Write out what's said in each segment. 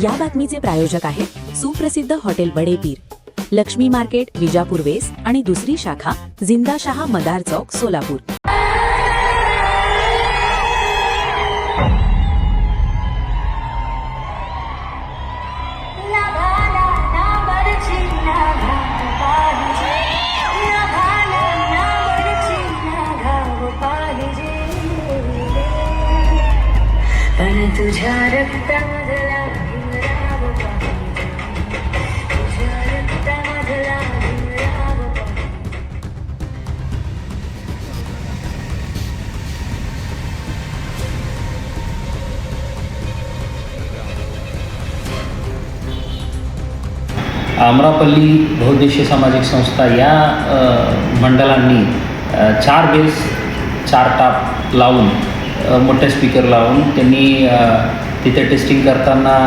या बातमीचे प्रायोजक आहेत सुप्रसिद्ध hotel Badepir, Lakshmi market, Vijapur west आणि दुसरी शाखा जिंदाशहा मदार चौक, सोलापूर। तुझ्या रक्तामधला आम्रपल्ली बहुउद्देशीय सामाजिक संस्था या मंडळांनी 4 बेस 4 टाप लावून मोठे स्पीकर लावून त्यांनी तिथे टेस्टिंग करताना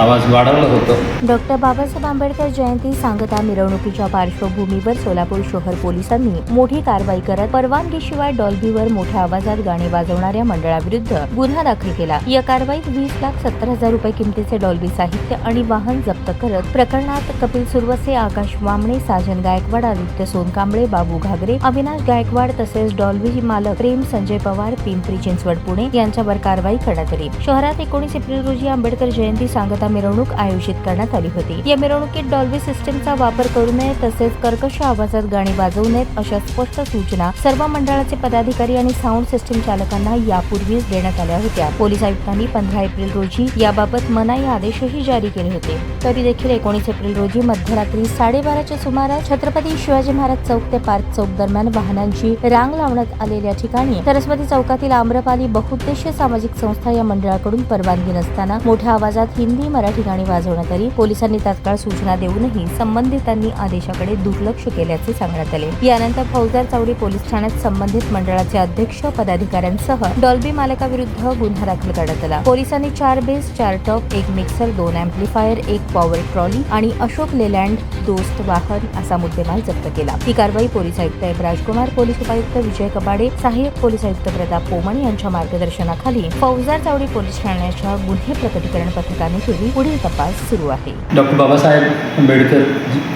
आवाज वाढवलं होतं। डॉक्टर बाबासाहेब आंबेडकर जयंती सांगता मिरवणुकीच्या पार्श्वभूमीवर सोलापूर शहर पोलिसांनी मोठी कारवाई करत परवानगीशिवाय डॉल्बीवर मोठ्या आवाजात गाणी वाजवणाऱ्या मंडळाविरुद्ध गुन्हा दाखल केला। या कारवाईत 20,70,000 रुपये किमतीचे डॉल्बी साहित्य आणि वाहन जप्त करत प्रकरणात कपिल सुरवसे, आकाश वामणे, साजन गायकवाड, आदित्य सोनकांबळे, बाबू घागरे, अविनाश गायकवाड तसेच डॉल्बी मालक प्रेम संजय पवार, पिंपरी चिंचवड, पुणे यांच्यावर कारवाई करण्यात आली। शहरात 19 एप्रिल रोजी आंबेडकर जयंती सांगता मिरवणूक आयोजित करण्यात आली होती। या मिरवणुकीत डॉल्बी सिस्टीमचा वापर करू नये तसेच कर्कश आवाजात गाणी वाजवू नयेत अशा स्पष्ट सूचना सर्व मंडळाचे पदाधिकारी आणि साऊंड सिस्टीम चालकांना यापूर्वीच देण्यात आल्या होत्या। पोलीस आयुक्तांनी 15 एप्रिल रोजी याबाबत मनाई आदेशही जारी केले होते। तरी देखील 19 एप्रिल रोजी मध्यरात्री 12:30च्या सुमारास छत्रपती शिवाजी महाराज चौक ते पार्क चौक दरम्यान वाहनांची रांग लावण्यात आलेल्या ठिकाणी सरस्वती चौकातील आम्रपाली बहुउद्देशीय सामाजिक संस्था या मंडळाकडून परवानगी नसताना मोठ्या आवाजात हिंदी, मराठी गाणी वाजवण्यात आली। पोलिसांनी तात्काळ सूचना देऊनही संबंधितांनी आदेशाकडे दुर्लक्ष केल्याचे सांगण्यात आले। यानंतर फौजदार चावडी पोलीस ठाण्यात संबंधित मंडळाचे अध्यक्ष, पदाधिकाऱ्यांसह डॉल्बी मालकाविरुद्ध गुन्हा दाखल करण्यात आला। पोलिसांनी 4 base, 4 top, 1 mixer, 2 amplifier, 1 power trolley आणि अशोक लेलँड दोस्त वाहन असा मुद्देमाल जप्त केला। ही कारवाई पोलीस आयुक्त एम राजकुमार, पोलीस उपायुक्त विजय कबाडे, सहाय्यक पोलीस आयुक्त प्रताप पोमण यांच्या मार्गदर्शनाखाली फौजदार चावडी पोलीस ठाण्याच्या गुन्हे प्रकटीकरण पथकाने केली। पुढील तपास सुरू आहे। डॉक्टर बाबासाहेब आंबेडकर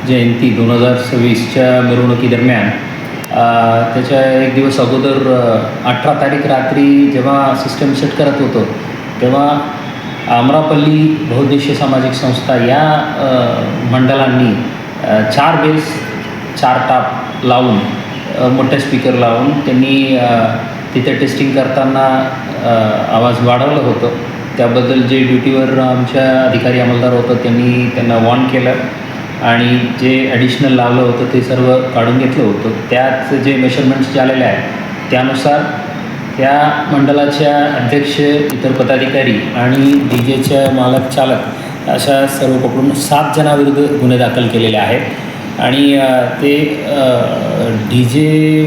जयंती 2026च्या मिरवणुकीदरम्यान त्याच्या एक दिवस अगोदर 18 तारीख रात्री जेव्हा सिस्टम सेट करत होतो तेव्हा आम्रपल्ली बहुउद्देशीय सामाजिक संस्था या मंडळांनी 4 बेस 4 टाप लावून मोठे स्पीकर लावून त्यांनी तिथे टेस्टिंग करताना आवाज वाढवलं होतं। त्याबद्दल जे ड्युटीवर आमच्या अधिकारी अंमलदार होतं त्यांना वॉर्न केलं आणि जे ॲडिशनल लावलं होतं ते सर्व काढून घेतलं होतं। त्यात जे मेजरमेंट्स आलेले आहेत त्यानुसार त्या मंडळाच्या अध्यक्ष, इतर पदाधिकारी आणि डीजेच्या मालक, चालक अशा सर्वकडून 7 जणांविरुद्ध गुन्हे दाखल केलेले आहेत आणि ते डीजे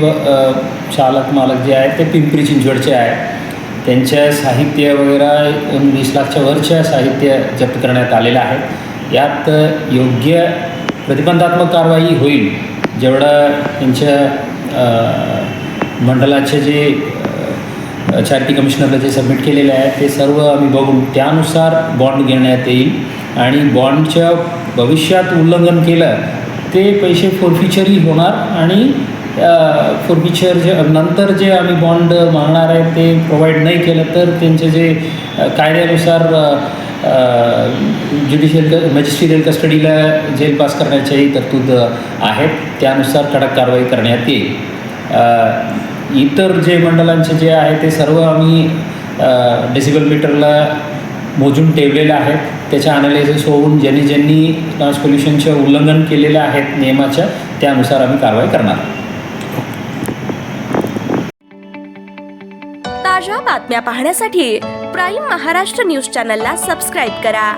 चालक, मालक जे आहेत ते पिंपरी चिंचवडचे आहेत। त्यांच्या साहित्य वगैरे 20 लाखच्या वरच्या साहित्य जप्त करण्यात आलेलं आहे। यात योग्य प्रतिबंधात्मक कारवाई होईल जेवढं त्यांच्या मंडळाचे जे चॅरिटी कमिशनरला जे सबमिट केलेले आहे ते सर्व आम्ही बघून त्यानुसार बॉन्ड घेण्यात येईल आणि बॉन्डच्या भविष्यात उल्लंघन केलं ते पैसे फोरफिचरही होणार आणि फोरफिचर जे नंतर जे आम्ही बॉन्ड मागणार आहे ते प्रोव्हाइड नाही केलं तर त्यांचे जे कायद्यानुसार ज्युडिशियल मॅजिस्ट्रियल कस्टडीला जेल पास करण्याच्याही तरतूद आहेत, त्यानुसार कडक कारवाई करण्यात येईल। इतर जे मंडळांचे जे आहे ते सर्व आम्ही डेसिबल मीटरला मोजून ठेवलेले आहेत। त्याच्या ॲनालिसिस होऊन ज्यांनी नॉइज पोल्युशनचे उल्लंघन केलेलं आहेत नियमाच्या त्यानुसार आम्ही कारवाई करणार। ताज्या बातम्या पाहण्यासाठी प्राईम महाराष्ट्र न्यूज चॅनलला सबस्क्राईब करा।